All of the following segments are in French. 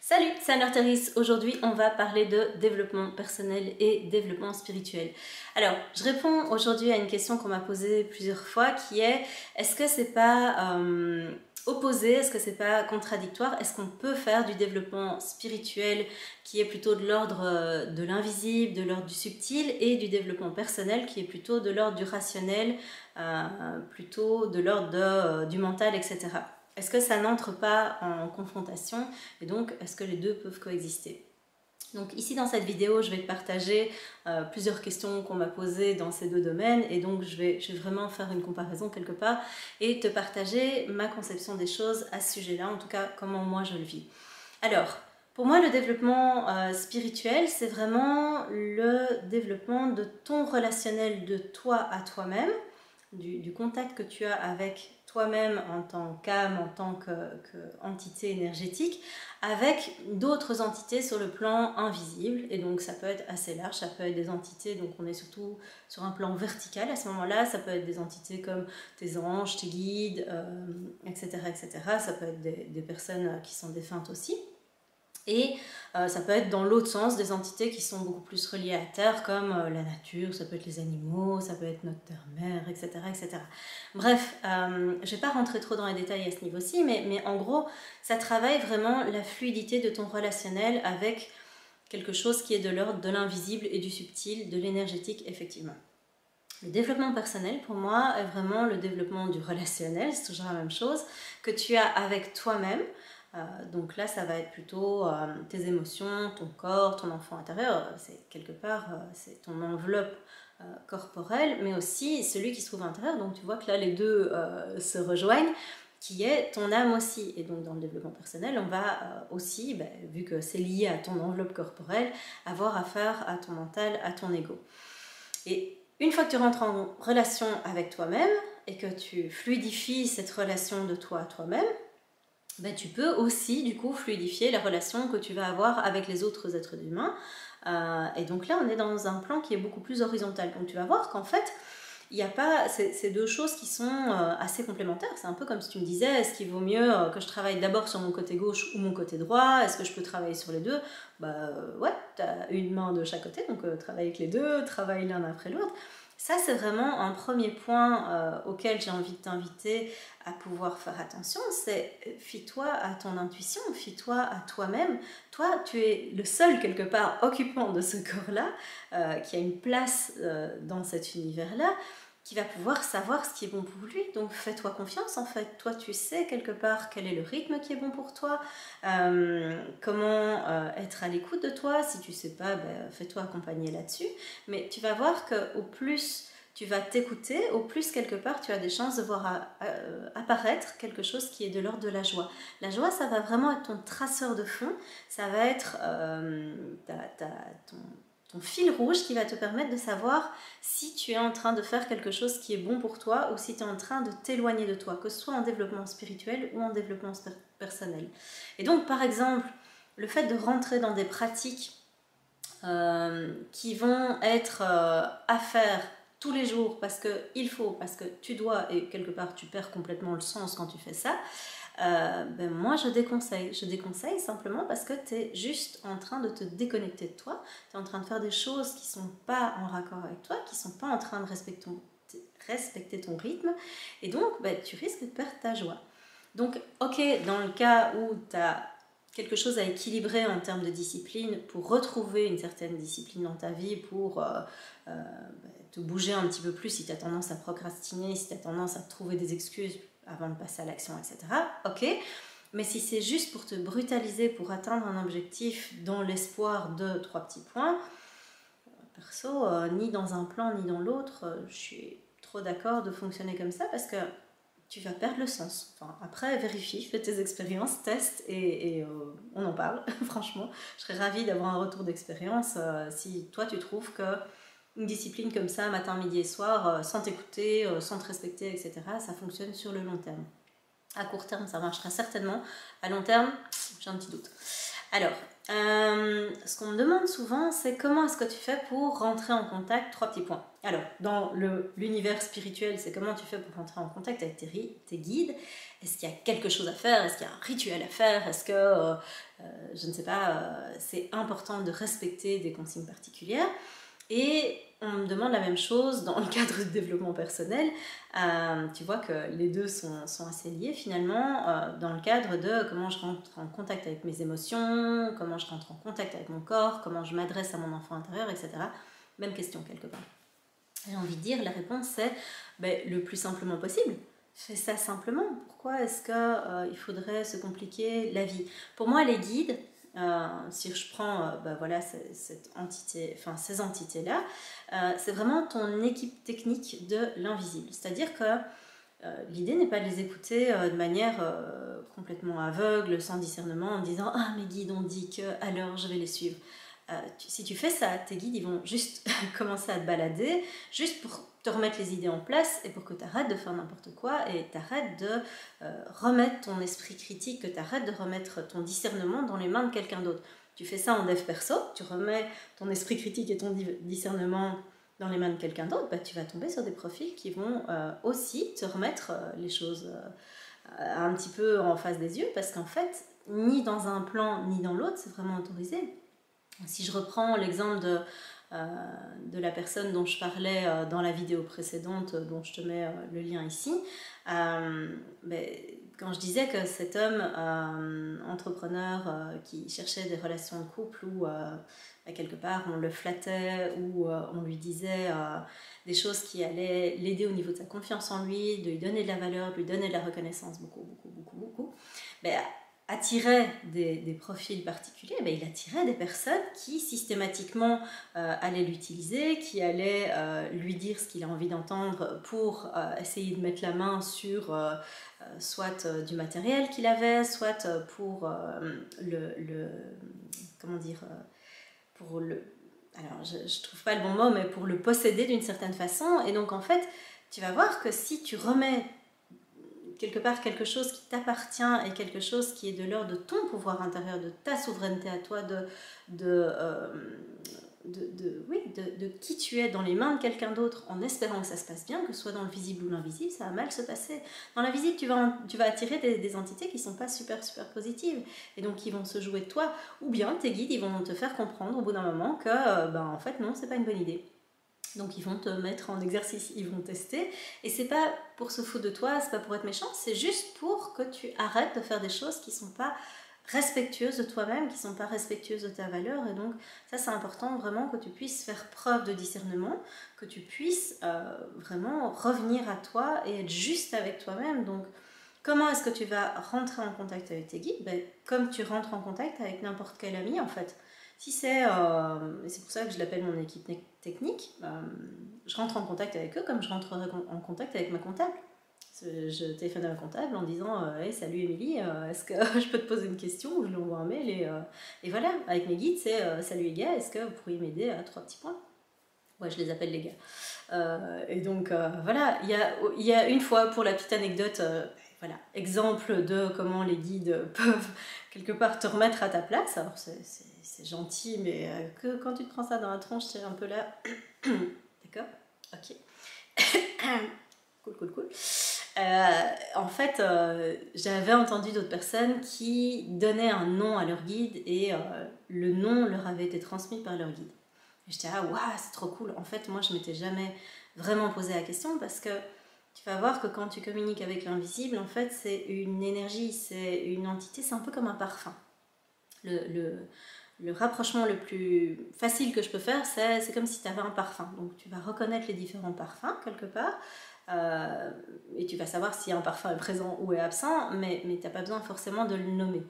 Salut, c'est Anne Arteris. Aujourd'hui, on va parler de développement personnel et développement spirituel. Alors, je réponds aujourd'hui à une question qu'on m'a posée plusieurs fois qui est est-ce que c'est pas opposé, est-ce que c'est pas contradictoire? Est-ce qu'on peut faire du développement spirituel qui est plutôt de l'ordre de l'invisible, de l'ordre du subtil, et du développement personnel qui est plutôt de l'ordre du rationnel, plutôt de l'ordre du mental, etc. Est-ce que ça n'entre pas en confrontation et donc est-ce que les deux peuvent coexister? Donc ici dans cette vidéo, je vais te partager plusieurs questions qu'on m'a posées dans ces deux domaines et donc je vais vraiment faire une comparaison quelque part et te partager ma conception des choses à ce sujet-là, en tout cas comment moi je le vis. Alors, pour moi le développement spirituel, c'est vraiment le développement de ton relationnel de toi à toi-même, du contact que tu as avec toi-même en tant qu'âme, en tant qu'entité énergétique, avec d'autres entités sur le plan invisible. Et donc ça peut être assez large, ça peut être des entités, donc on est surtout sur un plan vertical à ce moment-là, ça peut être des entités comme tes anges, tes guides, etc., etc. Ça peut être des personnes qui sont défuntes aussi. Et ça peut être dans l'autre sens, des entités qui sont beaucoup plus reliées à Terre, comme la nature, ça peut être les animaux, ça peut être notre terre-mère, etc., etc. Bref, je ne vais pas rentrer trop dans les détails à ce niveau-ci, mais en gros, ça travaille vraiment la fluidité de ton relationnel avec quelque chose qui est de l'ordre de l'invisible et du subtil, de l'énergétique, effectivement. Le développement personnel, pour moi, est vraiment le développement du relationnel, c'est toujours la même chose, que tu as avec toi-même. Donc là, ça va être plutôt tes émotions, ton corps, ton enfant intérieur. C'est quelque part, c'est ton enveloppe corporelle, mais aussi celui qui se trouve à l'intérieur. Donc tu vois que là, les deux se rejoignent, qui est ton âme aussi. Et donc dans le développement personnel, on va aussi, vu que c'est lié à ton enveloppe corporelle, avoir affaire à ton mental, à ton ego. Et une fois que tu rentres en relation avec toi-même et que tu fluidifies cette relation de toi à toi-même, tu peux aussi du coup fluidifier la relation que tu vas avoir avec les autres êtres humains. Et donc là, on est dans un plan qui est beaucoup plus horizontal. Donc tu vas voir qu'en fait, il n'y a pas ces deux choses qui sont assez complémentaires. C'est un peu comme si tu me disais, est-ce qu'il vaut mieux que je travaille d'abord sur mon côté gauche ou mon côté droit? Est-ce que je peux travailler sur les deux? Ouais, tu as une main de chaque côté, donc travaille avec les deux, travaille l'un après l'autre. Ça, c'est vraiment un premier point auquel j'ai envie de t'inviter à pouvoir faire attention, c'est fie-toi à ton intuition, fie-toi à toi-même. Toi, tu es le seul quelque part occupant de ce corps-là, qui a une place dans cet univers-là, qui va pouvoir savoir ce qui est bon pour lui. Donc fais-toi confiance en fait. Toi, tu sais quelque part quel est le rythme qui est bon pour toi, comment être à l'écoute de toi. Si tu sais pas, fais-toi accompagner là-dessus. Mais tu vas voir qu'au plus tu vas t'écouter, au plus quelque part tu as des chances de voir apparaître quelque chose qui est de l'ordre de la joie. La joie, ça va vraiment être ton traceur de fond, ça va être ton fil rouge qui va te permettre de savoir si tu es en train de faire quelque chose qui est bon pour toi ou si tu es en train de t'éloigner de toi, que ce soit en développement spirituel ou en développement personnel. Et donc par exemple, le fait de rentrer dans des pratiques qui vont être à faire tous les jours parce que tu dois et quelque part tu perds complètement le sens quand tu fais ça, moi je déconseille. Je déconseille simplement parce que tu es juste en train de te déconnecter de toi, tu es en train de faire des choses qui ne sont pas en raccord avec toi, qui ne sont pas en train de respecter ton rythme et donc tu risques de perdre ta joie. Donc ok, dans le cas où tu as quelque chose à équilibrer en termes de discipline pour retrouver une certaine discipline dans ta vie, pour te bouger un petit peu plus si tu as tendance à procrastiner, si tu as tendance à trouver des excuses avant de passer à l'action, etc. Ok, mais si c'est juste pour te brutaliser, pour atteindre un objectif dans l'espoir de 3 petits points, perso, ni dans un plan ni dans l'autre, je suis trop d'accord de fonctionner comme ça parce que tu vas perdre le sens. Enfin, après, vérifie, fais tes expériences, teste et on en parle. Franchement, je serais ravie d'avoir un retour d'expérience si toi tu trouves que une discipline comme ça, matin, midi et soir, sans t'écouter, sans te respecter, etc., ça fonctionne sur le long terme. À court terme, ça marchera certainement. À long terme, j'ai un petit doute. Alors, ce qu'on me demande souvent, c'est comment est-ce que tu fais pour rentrer en contact, 3 petits points. Alors, dans l'univers spirituel, c'est comment tu fais pour rentrer en contact avec tes guides. Est-ce qu'il y a quelque chose à faire? Est-ce qu'il y a un rituel à faire? Est-ce que, je ne sais pas, c'est important de respecter des consignes particulières? Et on me demande la même chose dans le cadre du développement personnel. Tu vois que les deux sont assez liés finalement, dans le cadre de comment je rentre en contact avec mes émotions, comment je rentre en contact avec mon corps, comment je m'adresse à mon enfant intérieur, etc. Même question quelque part. J'ai envie de dire, la réponse c'est le plus simplement possible. Fais ça simplement. Pourquoi est-ce qu'il faudrait se compliquer la vie? Pour moi, les guides, si je prends voilà, cette entité, enfin, ces entités-là, c'est vraiment ton équipe technique de l'invisible. C'est-à-dire que l'idée n'est pas de les écouter de manière complètement aveugle, sans discernement, en disant « Ah, mes guides ont dit que, alors je vais les suivre ». Si tu fais ça, tes guides ils vont juste commencer à te balader, juste pour te remettre les idées en place et pour que tu arrêtes de faire n'importe quoi et tu arrêtes de remettre ton esprit critique, que tu arrêtes de remettre ton discernement dans les mains de quelqu'un d'autre. Tu fais ça en dev perso, tu remets ton esprit critique et ton discernement dans les mains de quelqu'un d'autre, tu vas tomber sur des profils qui vont aussi te remettre les choses un petit peu en face des yeux, parce qu'en fait, ni dans un plan ni dans l'autre, c'est vraiment autorisé. Si je reprends l'exemple de la personne dont je parlais dans la vidéo précédente, dont je te mets le lien ici, quand je disais que cet homme entrepreneur qui cherchait des relations de couple où quelque part on le flattait, ou on lui disait des choses qui allaient l'aider au niveau de sa confiance en lui, de lui donner de la valeur, de lui donner de la reconnaissance, beaucoup, attirait des profils particuliers, il attirait des personnes qui systématiquement allaient l'utiliser, qui allaient lui dire ce qu'il a envie d'entendre pour essayer de mettre la main sur soit du matériel qu'il avait, soit pour comment dire, pour le... Alors, je ne trouve pas le bon mot, mais pour le posséder d'une certaine façon. Et donc, en fait, tu vas voir que si tu remets quelque part quelque chose qui t'appartient et quelque chose qui est de l'ordre de ton pouvoir intérieur, de ta souveraineté à toi, de qui tu es dans les mains de quelqu'un d'autre, en espérant que ça se passe bien, que ce soit dans le visible ou l'invisible, ça va mal se passer. Dans l'invisible, tu vas attirer des entités qui ne sont pas super positives, et donc qui vont se jouer de toi, ou bien tes guides, ils vont te faire comprendre au bout d'un moment que, en fait, non, c'est pas une bonne idée. Donc ils vont te mettre en exercice, ils vont tester, et c'est pas pour se foutre de toi, c'est pas pour être méchant, c'est juste pour que tu arrêtes de faire des choses qui sont pas respectueuses de toi-même, qui sont pas respectueuses de ta valeur. Et donc ça c'est important vraiment que tu puisses faire preuve de discernement, que tu puisses vraiment revenir à toi et être juste avec toi-même. Donc comment est-ce que tu vas rentrer en contact avec tes guides? Comme tu rentres en contact avec n'importe quel ami en fait. Si c'est pour ça que je l'appelle mon équipe technique, je rentre en contact avec eux comme je rentrerai en contact avec ma comptable. Je téléphone à ma comptable en disant hey, salut Émilie, est-ce que je peux te poser une question? Je lui envoie un mail et voilà. Avec mes guides, c'est salut les gars, est-ce que vous pourriez m'aider à 3 petits points? Ouais, je les appelle les gars. Et donc voilà, il y a une fois, pour la petite anecdote, voilà, exemple de comment les guides peuvent quelque part te remettre à ta place. Alors c'est gentil, mais que quand tu te prends ça dans la tronche, c'est un peu là. D'accord? Ok. Cool. En fait, j'avais entendu d'autres personnes qui donnaient un nom à leur guide et le nom leur avait été transmis par leur guide. Et j'étais waouh, c'est trop cool. En fait, moi, je m'étais jamais vraiment posé la question, parce que tu vas voir que quand tu communiques avec l'invisible, en fait, c'est une énergie, c'est une entité, c'est un peu comme un parfum. Le rapprochement le plus facile que je peux faire, c'est comme si tu avais un parfum. Donc tu vas reconnaître les différents parfums quelque part, et tu vas savoir si un parfum est présent ou est absent, mais tu n'as pas besoin forcément de le nommer.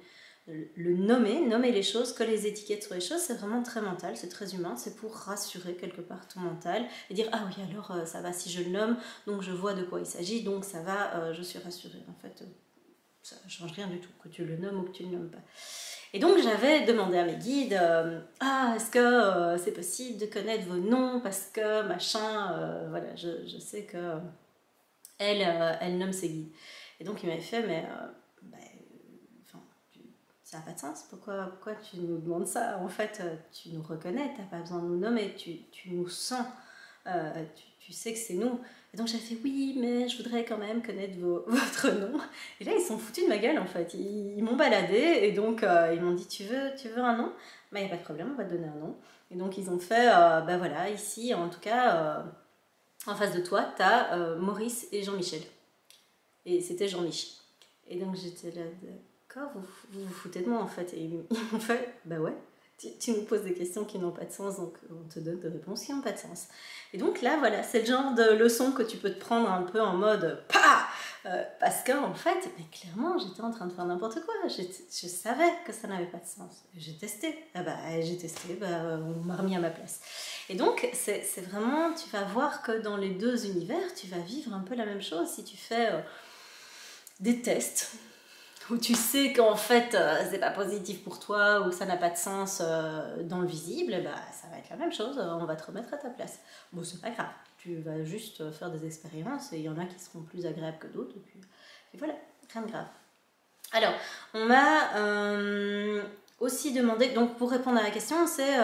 Nommer les choses, coller les étiquettes sur les choses, c'est vraiment très mental, c'est très humain, c'est pour rassurer quelque part ton mental et dire ah oui, alors ça va si je le nomme, donc je vois de quoi il s'agit, donc ça va, je suis rassurée. En fait, ça ne change rien du tout, que tu le nommes ou que tu ne le nommes pas. Et donc j'avais demandé à mes guides est-ce que c'est possible de connaître vos noms, parce que machin, voilà, je sais que elle nomme ses guides. Et donc il m'avait fait ça n'a pas de sens, pourquoi tu nous demandes ça? En fait, tu nous reconnais, tu n'as pas besoin de nous nommer, tu nous sens, tu sais que c'est nous. Et donc j'ai fait oui, mais je voudrais quand même connaître votre nom. Et là, ils sont foutus de ma gueule en fait. Ils m'ont baladé et donc ils m'ont dit tu veux un nom? Bah, il n'y a pas de problème, on va te donner un nom. Et donc ils ont fait, bah voilà, ici en tout cas, en face de toi, tu as Maurice et Jean-Michel. Et c'était Jean-Mich. Et donc j'étais là, d'accord, vous vous foutez de moi en fait. Et ils m'ont fait, bah ouais, tu nous poses des questions qui n'ont pas de sens, donc on te donne des réponses qui n'ont pas de sens. Et donc là, voilà, c'est le genre de leçon que tu peux te prendre un peu en mode PAH parce qu'en fait, mais clairement, j'étais en train de faire n'importe quoi. Je savais que ça n'avait pas de sens. J'ai testé. Ah bah, j'ai testé, bah, on m'a remis à ma place. Et donc, c'est vraiment, tu vas voir que dans les deux univers, tu vas vivre un peu la même chose si tu fais des tests où tu sais qu'en fait c'est pas positif pour toi ou que ça n'a pas de sens dans le visible, bah, ça va être la même chose, on va te remettre à ta place. Bon, c'est pas grave, tu vas juste faire des expériences et il y en a qui seront plus agréables que d'autres, et puis voilà, rien de grave. Alors, on m'a aussi demandé, donc pour répondre à la question, c'est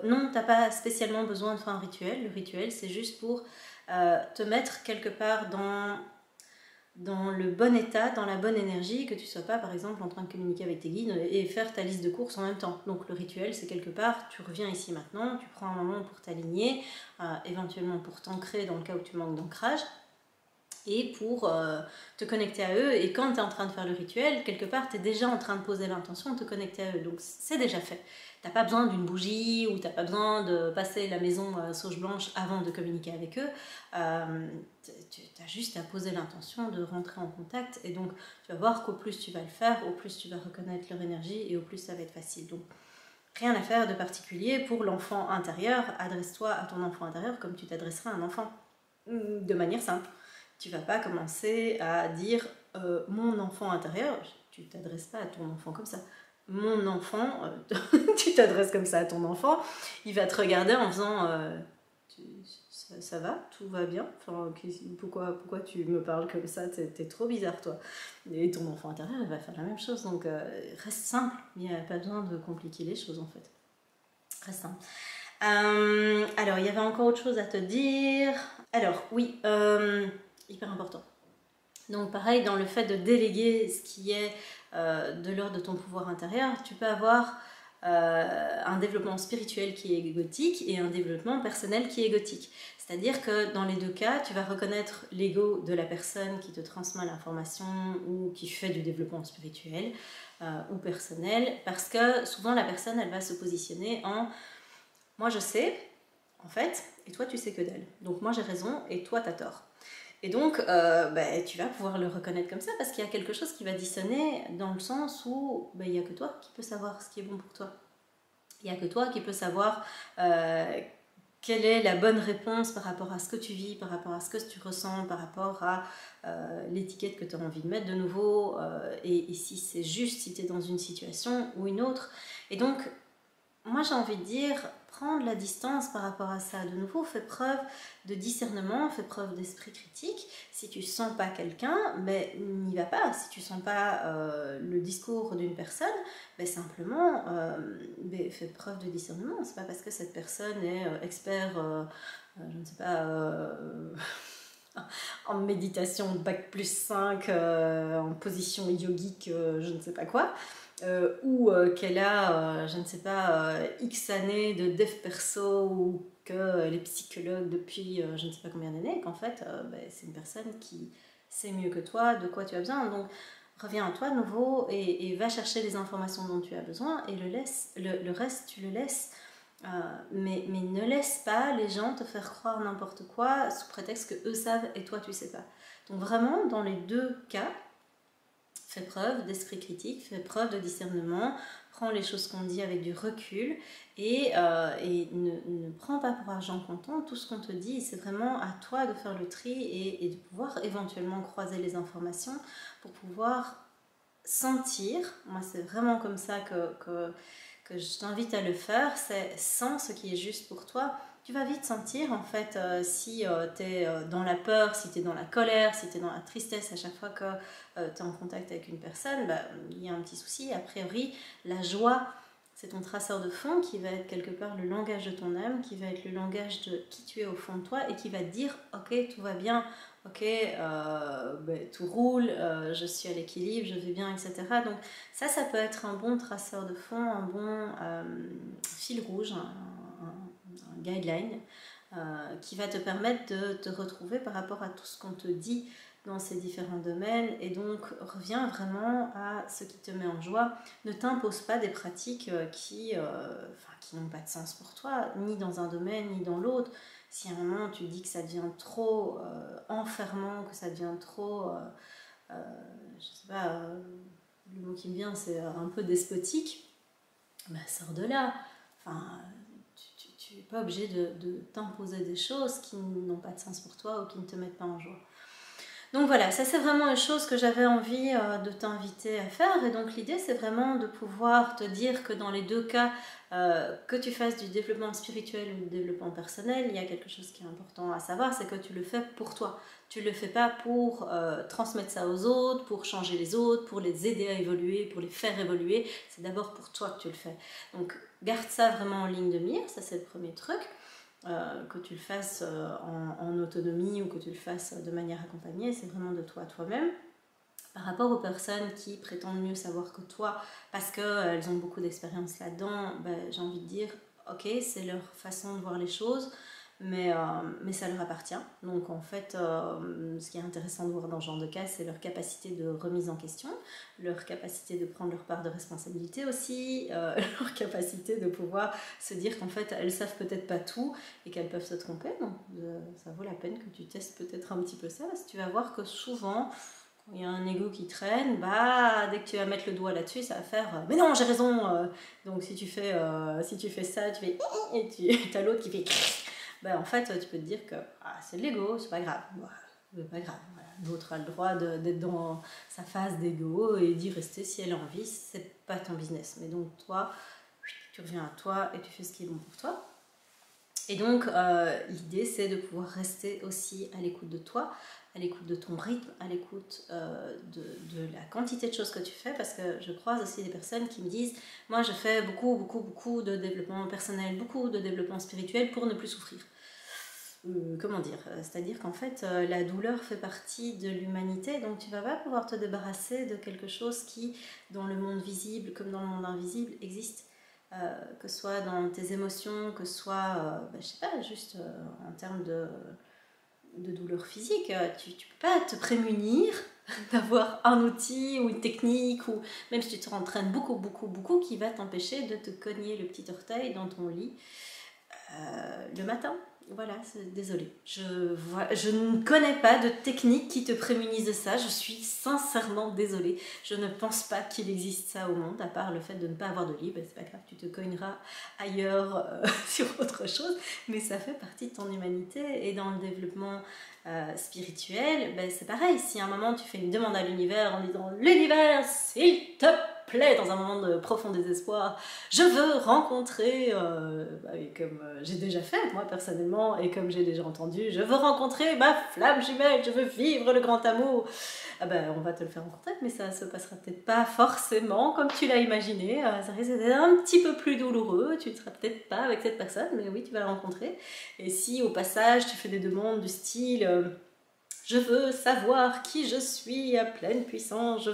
non, t'as pas spécialement besoin de faire un rituel. Le rituel, c'est juste pour te mettre quelque part dans le bon état, dans la bonne énergie, que tu sois pas par exemple en train de communiquer avec tes guides et faire ta liste de courses en même temps. Donc le rituel, c'est quelque part, tu reviens ici maintenant, tu prends un moment pour t'aligner, éventuellement pour t'ancrer dans le cas où tu manques d'ancrage, et pour te connecter à eux. Et quand tu es en train de faire le rituel, quelque part, tu es déjà en train de poser l'intention de te connecter à eux. Donc c'est déjà fait. Tu n'as pas besoin d'une bougie ou tu n'as pas besoin de passer la maison sauge blanche avant de communiquer avec eux. Tu as juste à poser l'intention de rentrer en contact. Et donc, tu vas voir qu'au plus tu vas le faire, au plus tu vas reconnaître leur énergie et au plus ça va être facile. Donc, rien à faire de particulier pour l'enfant intérieur. Adresse-toi à ton enfant intérieur comme tu t'adresserais à un enfant, de manière simple. Tu vas pas commencer à dire mon enfant intérieur, tu t'adresses pas à ton enfant comme ça. Mon enfant, tu t'adresses comme ça à ton enfant, il va te regarder en faisant ça va, tout va bien, enfin, pourquoi tu me parles comme ça, t'es trop bizarre toi. Et ton enfant intérieur, il va faire la même chose, donc reste simple, il n'y a pas besoin de compliquer les choses en fait. Reste simple. Alors, il y avait encore autre chose à te dire. Alors, oui, hyper important. Donc pareil, dans le fait de déléguer ce qui est de l'ordre de ton pouvoir intérieur, tu peux avoir un développement spirituel qui est égotique et un développement personnel qui est égotique. C'est-à-dire que dans les deux cas, tu vas reconnaître l'ego de la personne qui te transmet l'information ou qui fait du développement spirituel ou personnel, parce que souvent la personne, elle va se positionner en « moi je sais, en fait, et toi tu sais que d'elle. Donc moi j'ai raison et toi t'as tort. » Et donc, tu vas pouvoir le reconnaître comme ça parce qu'il y a quelque chose qui va dissonner dans le sens où il n'y a que toi qui peux savoir ce qui est bon pour toi. Il n'y a que toi qui peux savoir quelle est la bonne réponse par rapport à ce que tu vis, par rapport à ce que tu ressens, par rapport à l'étiquette que tu as envie de mettre de nouveau, et si c'est juste, si tu es dans une situation ou une autre. Et donc, moi j'ai envie de dire, prends de la distance par rapport à ça. De nouveau, fais preuve de discernement, fais preuve d'esprit critique. Si tu sens pas quelqu'un, n'y va pas. Si tu sens pas le discours d'une personne, simplement fais preuve de discernement. C'est pas parce que cette personne est expert, je ne sais pas, en méditation bac plus 5, en position yogique, je ne sais pas quoi, ou qu'elle a, je ne sais pas, X années de dev perso, ou que les psychologues depuis je ne sais pas combien d'années, qu'en fait c'est une personne qui sait mieux que toi de quoi tu as besoin. Donc reviens à toi de nouveau et va chercher les informations dont tu as besoin, et le reste tu le laisses. Mais ne laisse pas les gens te faire croire n'importe quoi sous prétexte que eux savent et toi tu sais pas. Donc vraiment, dans les deux cas, fais preuve d'esprit critique, fais preuve de discernement, prends les choses qu'on dit avec du recul et ne prends pas pour argent comptant tout ce qu'on te dit. C'est vraiment à toi de faire le tri et de pouvoir éventuellement croiser les informations pour pouvoir sentir. Moi, c'est vraiment comme ça que que je t'invite à le faire, c'est sens ce qui est juste pour toi. Tu vas vite sentir en fait si tu es dans la peur, si tu es dans la colère, si tu es dans la tristesse à chaque fois que tu es en contact avec une personne, bah, il y a un petit souci. A priori, la joie, c'est ton traceur de fond qui va être quelque part le langage de ton âme, qui va être le langage de qui tu es au fond de toi et qui va te dire ok, tout va bien, ok, tout roule, je suis à l'équilibre, je vais bien, etc. Donc ça peut être un bon traceur de fond, un bon fil rouge, un guideline qui va te permettre de te retrouver par rapport à tout ce qu'on te dit dans ces différents domaines. Et donc reviens vraiment à ce qui te met en joie. Ne t'impose pas des pratiques qui n'ont pas de sens pour toi, ni dans un domaine ni dans l'autre. Si à un moment tu dis que ça devient trop enfermant, que ça devient trop je sais pas, le mot qui me vient c'est un peu despotique, bah sors de là. Enfin, tu n'es pas obligé de t'imposer des choses qui n'ont pas de sens pour toi ou qui ne te mettent pas en joie. Donc voilà, ça c'est vraiment une chose que j'avais envie de t'inviter à faire. Et donc l'idée c'est vraiment de pouvoir te dire que dans les deux cas, que tu fasses du développement spirituel ou du développement personnel, il y a quelque chose qui est important à savoir, c'est que tu le fais pour toi. Tu ne le fais pas pour transmettre ça aux autres, pour changer les autres, pour les aider à évoluer, pour les faire évoluer. C'est d'abord pour toi que tu le fais. Donc garde ça vraiment en ligne de mire, ça c'est le premier truc. Que tu le fasses en autonomie ou que tu le fasses de manière accompagnée, c'est vraiment de toi à toi-même. Par rapport aux personnes qui prétendent mieux savoir que toi parce qu'elles ont beaucoup d'expérience là-dedans, j'ai envie de dire, ok, c'est leur façon de voir les choses, mais ça leur appartient. Donc en fait, ce qui est intéressant de voir dans ce genre de cas, c'est leur capacité de remise en question, leur capacité de prendre leur part de responsabilité aussi, leur capacité de pouvoir se dire qu'en fait, elles savent peut-être pas tout et qu'elles peuvent se tromper. Donc ça vaut la peine que tu testes peut-être un petit peu ça, parce que tu vas voir que souvent, quand il y a un ego qui traîne, dès que tu vas mettre le doigt là-dessus, ça va faire mais non, j'ai raison. Donc si tu fais ça, tu fais et tu as l'autre qui fait en fait, tu peux te dire que c'est de l'ego, c'est pas grave. C'est pas grave. Voilà. L'autre a le droit d'être dans sa phase d'ego et d'y rester si elle a envie. C'est pas ton business. Mais donc, toi, tu reviens à toi et tu fais ce qui est bon pour toi. Et donc, l'idée, c'est de pouvoir rester aussi à l'écoute de toi, à l'écoute de ton rythme, à l'écoute de la quantité de choses que tu fais, parce que je croise aussi des personnes qui me disent « Moi, je fais beaucoup de développement personnel, beaucoup de développement spirituel pour ne plus souffrir. » Comment dire, c'est-à-dire qu'en fait la douleur fait partie de l'humanité, donc tu vas pas pouvoir te débarrasser de quelque chose qui dans le monde visible comme dans le monde invisible existe, que ce soit dans tes émotions, que ce soit je sais pas, juste en termes de douleur physique, tu peux pas te prémunir d'avoir un outil ou une technique, ou même si tu te entraînes beaucoup qui va t'empêcher de te cogner le petit orteil dans ton lit le matin. Voilà, désolée. Je ne connais pas de technique qui te prémunisse de ça. Je suis sincèrement désolée. Je ne pense pas qu'il existe ça au monde, à part le fait de ne pas avoir de lit. C'est pas grave, tu te cogneras ailleurs sur autre chose. Mais ça fait partie de ton humanité. Et dans le développement spirituel, c'est pareil. Si à un moment tu fais une demande à l'univers en disant « L'univers, s'il te plaît !» dans un moment de profond désespoir, je veux rencontrer, comme j'ai déjà fait moi personnellement et comme j'ai déjà entendu, je veux rencontrer ma flamme jumelle, je veux vivre le grand amour. On va te le faire rencontrer, mais ça se passera peut-être pas forcément comme tu l'as imaginé, ça risque d'être un petit peu plus douloureux, tu ne seras peut-être pas avec cette personne, mais oui, tu vas la rencontrer. Et si au passage tu fais des demandes du style je veux savoir qui je suis à pleine puissance, je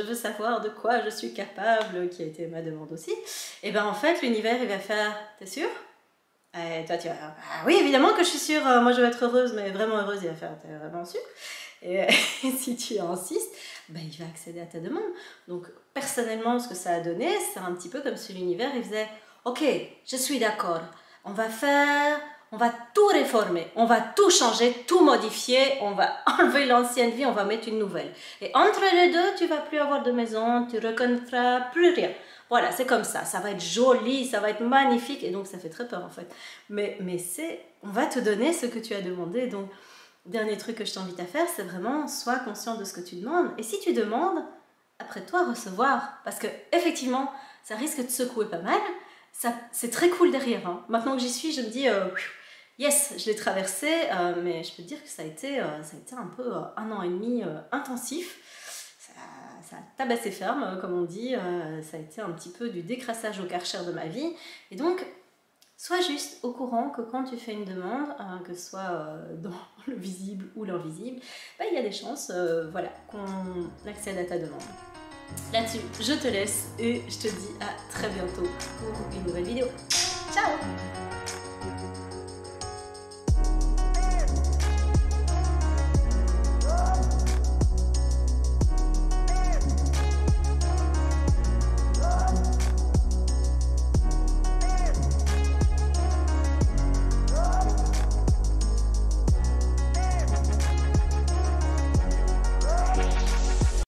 veux savoir de quoi je suis capable, qui a été ma demande aussi, et en fait l'univers il va faire, t'es sûre? Et toi tu vas dire, oui évidemment que je suis sûre, moi je vais être heureuse, mais vraiment heureuse, il va faire, t'es vraiment sûre? Et si tu insistes, il va accéder à ta demande. Donc personnellement ce que ça a donné, c'est un petit peu comme si l'univers il faisait, ok, je suis d'accord, on va tout réformer, on va tout changer, tout modifier, on va enlever l'ancienne vie, on va mettre une nouvelle. Et entre les deux, tu vas plus avoir de maison, tu reconnaîtras plus rien. Voilà, c'est comme ça va être joli, ça va être magnifique, et donc ça fait très peur en fait. Mais on va te donner ce que tu as demandé, donc dernier truc que je t'invite à faire, c'est vraiment, sois conscient de ce que tu demandes, et si tu demandes, après toi recevoir, parce que effectivement, ça risque de secouer pas mal. C'est très cool derrière. Hein. Maintenant que j'y suis, je me dis, yes, je l'ai traversé, mais je peux te dire que ça a été un peu 1 an et demi intensif. Ça a tabassé ferme, comme on dit. Ça a été un petit peu du décrassage au Karcher de ma vie. Et donc, sois juste au courant que quand tu fais une demande, que ce soit dans le visible ou l'invisible, il y a des chances voilà, qu'on accède à ta demande. Là-dessus, je te laisse et je te dis à très bientôt pour une nouvelle vidéo. Ciao!